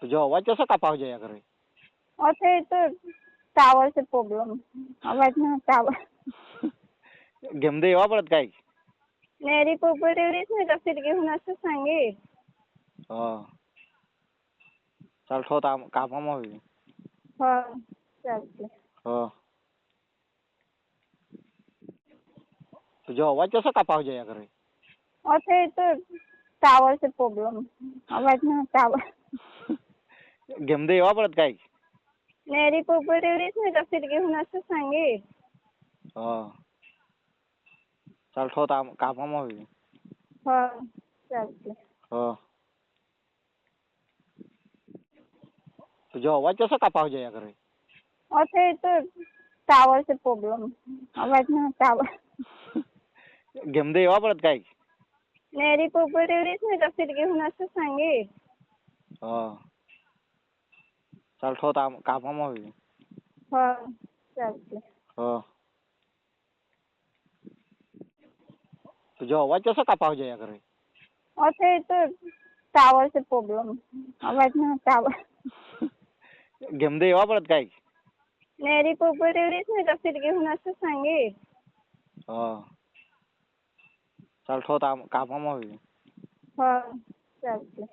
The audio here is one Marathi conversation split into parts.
तुझा आवाज कसा कापाव जाया करे. असे तो टावरचे प्रॉब्लेम आवाज ना टावर गेमदे येवा पडत काय. नेरी पोपट एवढीच नाही का फिरकी होऊन असं सांगे. चल ठेवता कामा होईल. हो चालते. तुझा आवाज कसा कापाव जाया करे. असे तो टावरचे प्रॉब्लेम आवाज ना टावर गेमदे येवा पडत काय. नेरी पोपट एवढीच नाही का फिरकी होऊन असं सांगे. चल ठेवता कामा होईल. हो चालते. तुझा आवाज कसा कापाव जाया करे. असे तो टावरचे प्रॉब्लेम आवाज ना टावर गेमदे येवा पडत काय. नेरी पोपट एवढीच नाही का फिरकी होऊन असं सांगे. चल ठेवता कामा होईल. हो चालते. तुझा आवाज कसा कापाव जाया करे. असे तो टावरचे प्रॉब्लेम आवाज ना टावर गेमदे येवा पडत काय. नेरी पोपट एवढीच नाही का फिरकी होऊन असं सांगे. चल ठेवता कामा होईल. हो चालते.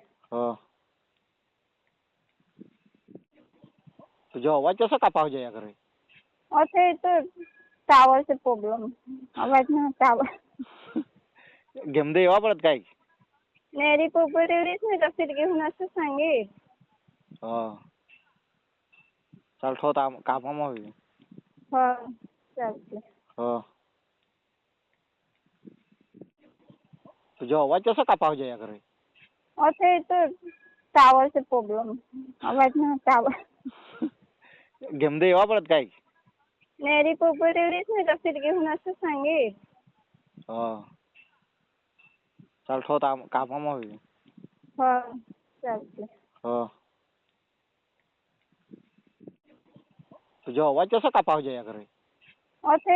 तुझा आवाज कसा कापाव जाया करे. असे तो टावरचे प्रॉब्लेम आवाज ना टावर गेमदे येवा पडत काय. नेरी पोपट एवढीच नाही का फिरकी होऊन असं सांगे. चल ठेवता कामा होईल. हो चालते. तुझा आवाज कसा कापाव जाया करे. असे तो टावरचे प्रॉब्लेम आवाज ना टावर गेमदे येवा पडत काय. नेरी पोपट एवढीच नाही का फिरकी होऊन असं सांगे. चल ठेवता कामा होईल. हो चालते. तुझा आवाज कसा कापाव जाया करे. असे